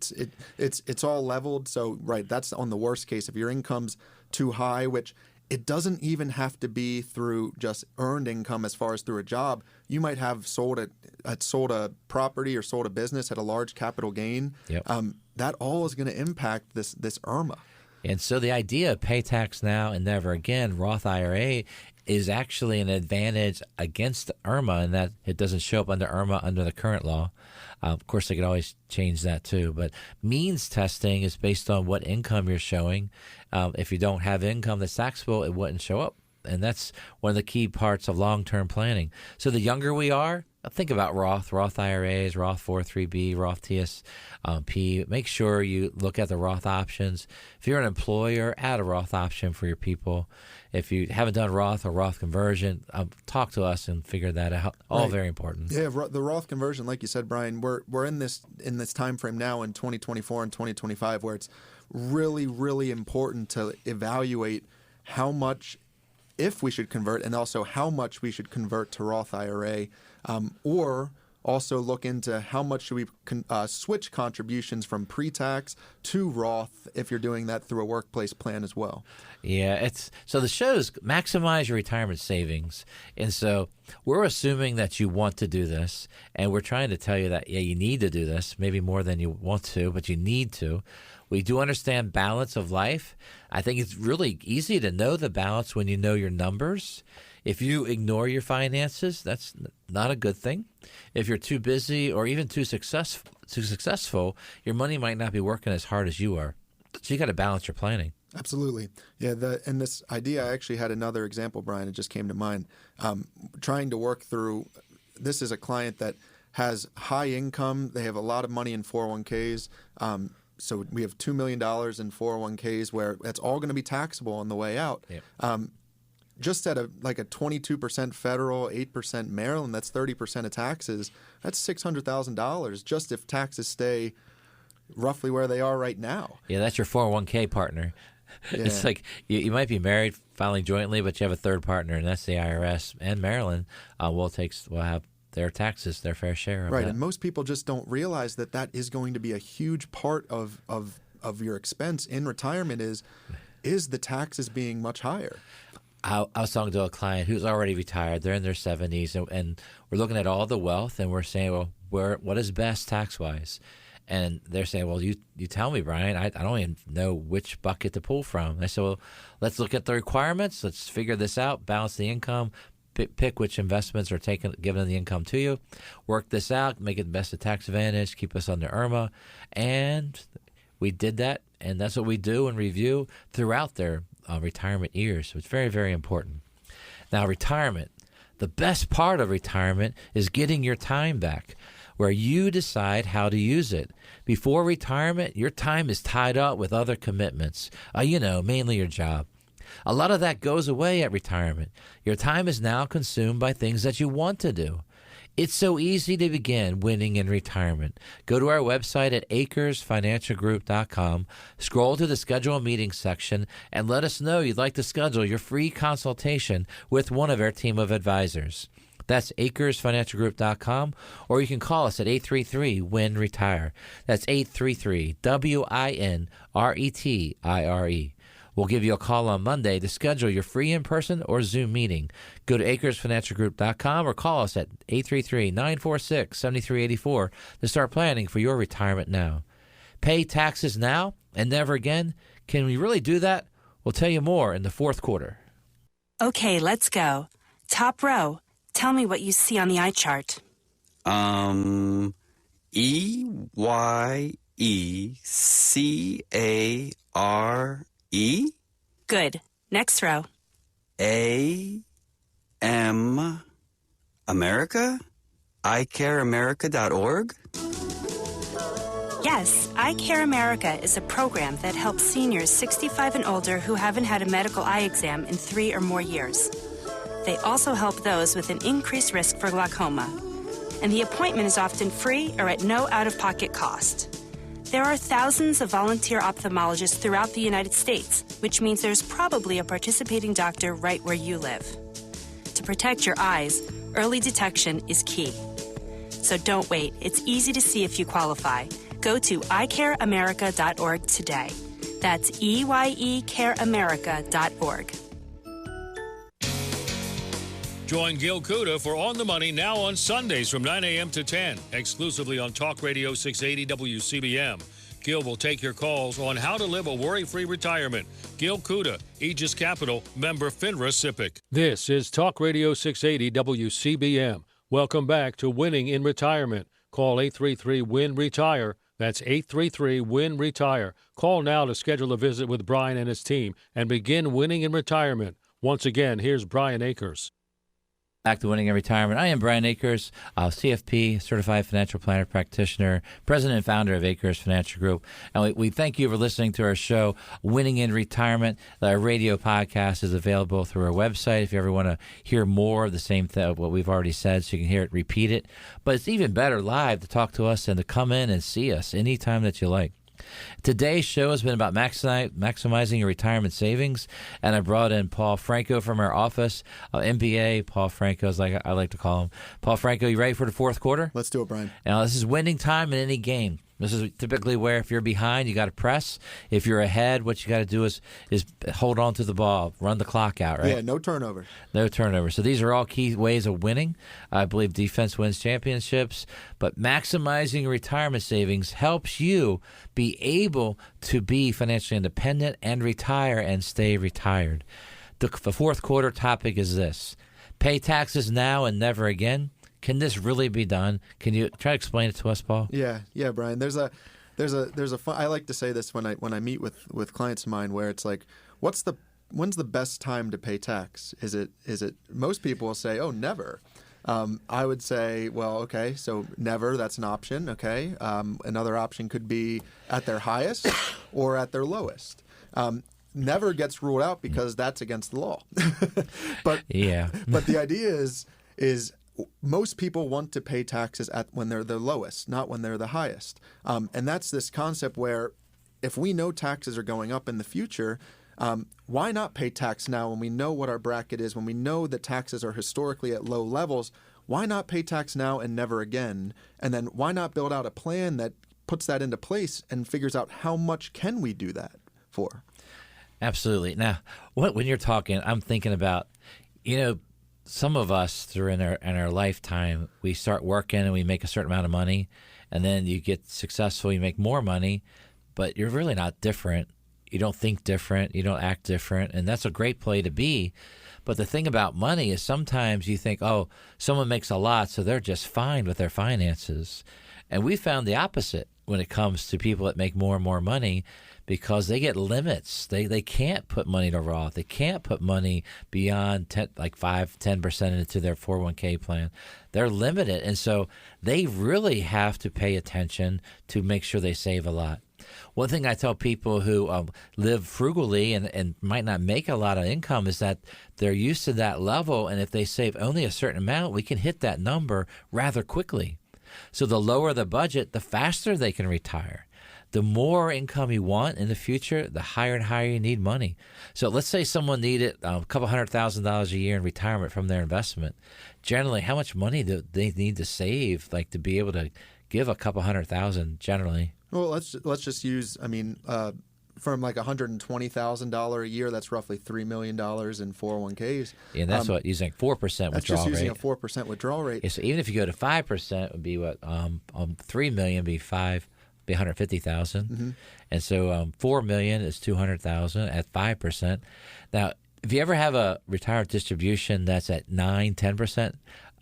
It's all leveled. So right, that's on the worst case. If your income's too high, which it doesn't even have to be through just earned income as far as through a job. You might have sold a property or sold a business at a large capital gain. Yep. That all is going to impact this IRMA. And so the idea of pay tax now and never again, Roth IRA, is actually an advantage against IRMA in that it doesn't show up under IRMA under the current law. Of course, they could always change that too. But means testing is based on what income you're showing. If you don't have income that's taxable, it wouldn't show up. And that's one of the key parts of long-term planning. So the younger we are, think about Roth IRAs, Roth 403B, Roth TSP. Make sure you look at the Roth options. If you're an employer, add a Roth option for your people. If you haven't done Roth or Roth conversion, talk to us and figure that out. All right. Very important. Yeah, the Roth conversion, like you said, Brian, we're in this time frame now in 2024 and 2025 where it's really, really important to evaluate how much, if we should convert, and also how much we should convert to Roth IRA, or also look into how much should we switch contributions from pre-tax to Roth if you're doing that through a workplace plan as well. Yeah, so the show is maximize your retirement savings. And so we're assuming that you want to do this, and we're trying to tell you that, you need to do this, maybe more than you want to, but you need to. We do understand balance of life. I think it's really easy to know the balance when you know your numbers. If you ignore your finances, that's not a good thing. If you're too busy or even too successful, your money might not be working as hard as you are. So you got to balance your planning. Absolutely. Yeah, and this idea, I actually had another example, Brian, it just came to mind. Trying to work through, this is a client that has high income. They have a lot of money in 401ks. So we have $2 million in 401ks where that's all going to be taxable on the way out. Yep. Just at a 22% federal, 8% Maryland, that's 30% of taxes. That's $600,000 just if taxes stay roughly where they are right now. Yeah, that's your 401k partner. Yeah. It's like you might be married, filing jointly, but you have a third partner, and that's the IRS and Maryland. Will have their taxes, their fair share of right, that. And most people just don't realize that is going to be a huge part of your expense in retirement is the taxes being much higher. I was talking to a client who's already retired. They're in their 70s, and we're looking at all the wealth, and we're saying, well, what is best tax-wise? And they're saying, well, you tell me, Brian. I don't even know which bucket to pull from. And I said, well, let's look at the requirements. Let's figure this out, balance the income, pick which investments are giving the income to you, work this out, make it the best of tax advantage, keep us under IRMA. And we did that, and that's what we do and review throughout their retirement years. So it's very, very important. Now, retirement. The best part of retirement is getting your time back, where you decide how to use it. Before retirement, your time is tied up with other commitments, mainly your job. A lot of that goes away at retirement. Your time is now consumed by things that you want to do. It's so easy to begin winning in retirement. Go to our website at akersfinancialgroup.com, scroll to the schedule a meeting section, and let us know you'd like to schedule your free consultation with one of our team of advisors. That's akersfinancialgroup.com, or you can call us at 833-WIN-RETIRE. That's 833-WINRETIRE. We'll give you a call on Monday to schedule your free in-person or Zoom meeting. Go to AkersFinancialGroup.com or call us at 833-946-7384 to start planning for your retirement now. Pay taxes now and never again. Can we really do that? We'll tell you more in the fourth quarter. Okay, let's go. Top row. Tell me what you see on the eye chart. EYECARE. Good. Next row. AM America? iCareAmerica.org? Yes, Eye Care America is a program that helps seniors 65 and older who haven't had a medical eye exam in 3 or more years. They also help those with an increased risk for glaucoma. And the appointment is often free or at no out-of-pocket cost. There are thousands of volunteer ophthalmologists throughout the United States, which means there's probably a participating doctor right where you live. To protect your eyes, early detection is key. So don't wait. It's easy to see if you qualify. Go to iCareAmerica.org today. That's EYECareAmerica.org. Join Gil Kuda for On the Money now on Sundays from 9 a.m. to 10, exclusively on Talk Radio 680 WCBM. Gil will take your calls on how to live a worry-free retirement. Gil Kuda, Aegis Capital, member FINRA SIPC. This is Talk Radio 680 WCBM. Welcome back to Winning in Retirement. Call 833-WIN-RETIRE. That's 833-WIN-RETIRE. Call now to schedule a visit with Brian and his team and begin winning in retirement. Once again, here's Brian Akers. Back to Winning in Retirement. I am Brian Akers, CFP, Certified Financial Planner Practitioner, President and Founder of Akers Financial Group. And we thank you for listening to our show, Winning in Retirement. Our radio podcast is available through our website if you ever want to hear more of the same thing, what we've already said, so you can hear it, repeat it. But it's even better live to talk to us and to come in and see us anytime that you like. Today's show has been about maximizing your retirement savings, and I brought in Paul Franco from our office, MBA. Paul Franco is like I like to call him. Paul Franco, you ready for the fourth quarter? Let's do it, Brian. Now, this is winning time in any game. This is typically where if you're behind, you got to press. If you're ahead, what you got to do is hold on to the ball, run the clock out, right? Yeah, no turnover. No turnover. So these are all key ways of winning. I believe defense wins championships, but maximizing retirement savings helps you be able to be financially independent and retire and stay retired. The fourth quarter topic is this: pay taxes now and never again. Can this really be done? Can you try to explain it to us, Paul? Yeah, Brian. There's a fun, I like to say this when I meet with clients of mine, where it's like, when's the best time to pay tax? Is it most people will say, oh, never. I would say, well, okay, so never, that's an option. Okay, another option could be at their highest or at their lowest. Never gets ruled out because that's against the law. But the idea is most people want to pay taxes when they're the lowest, not when they're the highest. And that's this concept where if we know taxes are going up in the future, why not pay tax now when we know what our bracket is, when we know that taxes are historically at low levels? Why not pay tax now and never again? And then why not build out a plan that puts that into place and figures out how much can we do that for? Absolutely. Now, when you're talking, I'm thinking about, some of us in our lifetime, we start working and we make a certain amount of money, and then you get successful, you make more money, but you're really not different. You don't think different, you don't act different, and that's a great play to be. But the thing about money is sometimes you think, oh, someone makes a lot, so they're just fine with their finances. And we found the opposite when it comes to people that make more and more money, because they get limits. They can't put money to Roth. They can't put money beyond 5-10% into their 401k plan. They're limited. And so they really have to pay attention to make sure they save a lot. One thing I tell people who live frugally and might not make a lot of income is that they're used to that level, and if they save only a certain amount, we can hit that number rather quickly. So the lower the budget, the faster they can retire. The more income you want in the future, the higher and higher you need money. So let's say someone needed a couple $100,000 a year in retirement from their investment. Generally, how much money do they need to save, to be able to give a couple $100,000 generally? Well, let's just use, from like $120,000 a year, that's roughly $3 million in 401ks. And that's what using 4% withdrawal rate. That's just using a 4% withdrawal rate. Yeah, so even if you go to 5%, it would be what? $3 million would be $150,000. And so $4 million is $200,000 at 5%. Now, if you ever have a retirement distribution that's at 9-10%,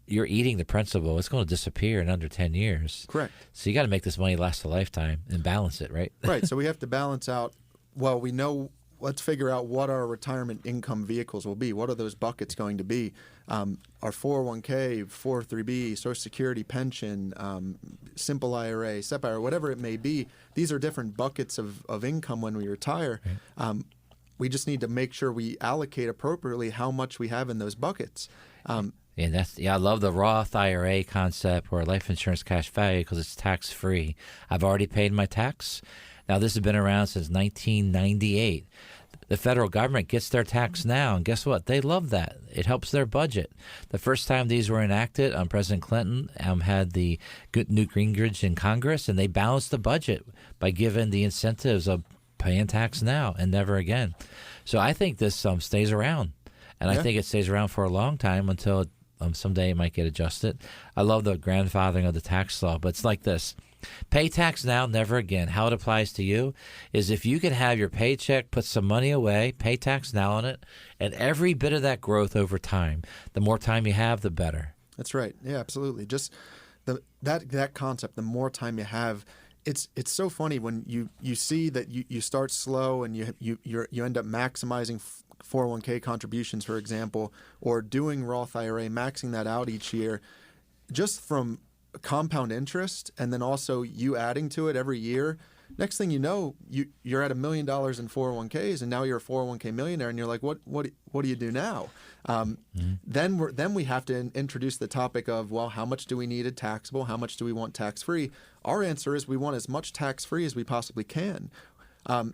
you're eating the principal. It's going to disappear in under 10 years. Correct. So you got to make this money last a lifetime and balance it, right? Right. So we have to balance out, well, we know, let's figure out what our retirement income vehicles will be. What are those buckets going to be? Our 401k, 403b, Social Security, pension, simple IRA, SEP IRA, whatever it may be. These are different buckets of income when we retire. Right. We just need to make sure we allocate appropriately how much we have in those buckets. And I love the Roth IRA concept or life insurance cash value because it's tax free. I've already paid my tax. Now this has been around since 1998. The federal government gets their tax now, and guess what? They love that. It helps their budget. The first time these were enacted, President Clinton had the Newt Gingrich in Congress, and they balanced the budget by giving the incentives of paying tax now and never again. So I think this stays around, and I think it stays around for a long time until someday it might get adjusted. I love the grandfathering of the tax law, but it's like this. Pay tax now, never again. How it applies to you is if you can have your paycheck, put some money away, pay tax now on it, and every bit of that growth over time, the more time you have, the better. That's right. Yeah, absolutely. Just that concept, the more time you have, it's so funny when you see that you start slow and you end up maximizing 401k contributions, for example, or doing Roth IRA, maxing that out each year, just from compound interest, and then also you adding to it every year. Next thing you know, you're at $1 million in 401ks, and now you're a 401k millionaire, and you're like, what do you do now? Then we have to introduce the topic of, well, how much do we need it taxable? How much do we want tax free? Our answer is we want as much tax free as we possibly can.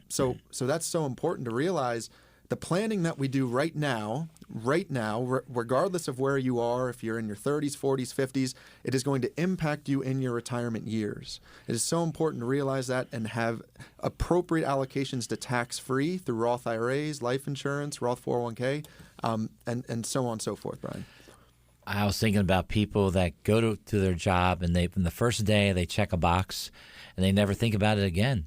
So that's so important to realize. The planning that we do right now, regardless of where you are, if you're in your 30s, 40s, 50s, it is going to impact you in your retirement years. It is so important to realize that and have appropriate allocations to tax-free through Roth IRAs, life insurance, Roth 401k, and so on and so forth, Brian. I was thinking about people that go to their job and from the first day they check a box and they never think about it again.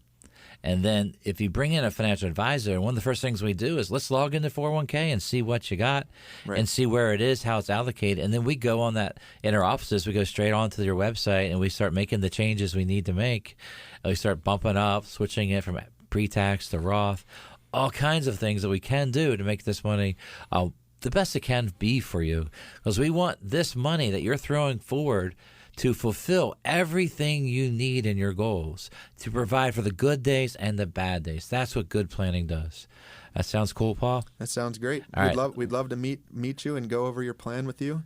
And then if you bring in a financial advisor, one of the first things we do is let's log into 401k and see what you got and see where it is, how it's allocated. And then we go on that in our offices. We go straight onto your website and we start making the changes we need to make. We start bumping up, switching it from pre-tax to Roth, all kinds of things that we can do to make this money the best it can be for you. Because we want this money that you're throwing forward to fulfill everything you need in your goals, to provide for the good days and the bad days. That's what good planning does. That sounds cool, Paul? That sounds great. We'd love to meet you and go over your plan with you.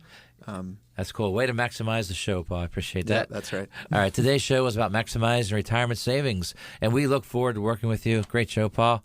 That's cool. Way to maximize the show, Paul. I appreciate that. Yeah, that's right. All right, today's show was about maximizing retirement savings, and we look forward to working with you. Great show, Paul.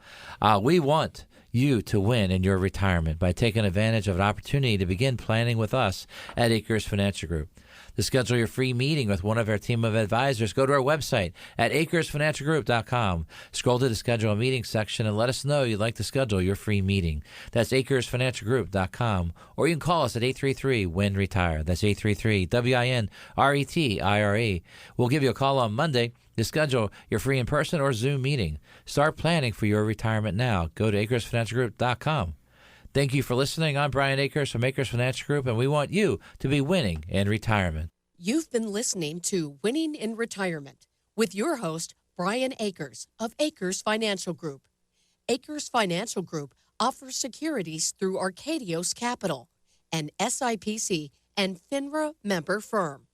We want you to win in your retirement by taking advantage of an opportunity to begin planning with us at Akers Financial Group. To schedule your free meeting with one of our team of advisors, go to our website at akersfinancialgroup.com. Scroll to the Schedule a Meeting section and let us know you'd like to schedule your free meeting. That's akersfinancialgroup.com. Or you can call us at 833-WIN-RETIRE. That's 833-WIN-RETIRE. We'll give you a call on Monday to schedule your free in-person or Zoom meeting. Start planning for your retirement now. Go to akersfinancialgroup.com. Thank you for listening. I'm Brian Akers from Akers Financial Group, and we want you to be winning in retirement. You've been listening to Winning in Retirement with your host, Brian Akers of Akers Financial Group. Akers Financial Group offers securities through Arcadios Capital, an SIPC and FINRA member firm.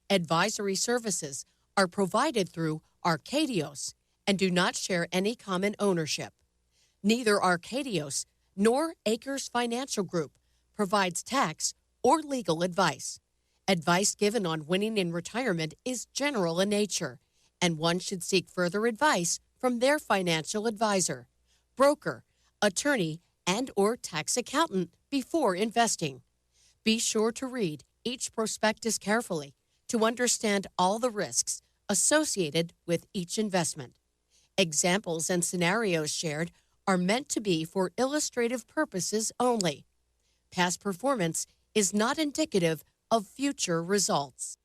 Advisory services are provided through Arcadios and do not share any common ownership. Neither Arcadios nor Akers Financial Group provides tax or legal advice. Advice given on winning in retirement is general in nature, and one should seek further advice from their financial advisor, broker, attorney, and/or tax accountant before investing. Be sure to read each prospectus carefully to understand all the risks associated with each investment. Examples and scenarios shared are meant to be for illustrative purposes only. Past performance is not indicative of future results.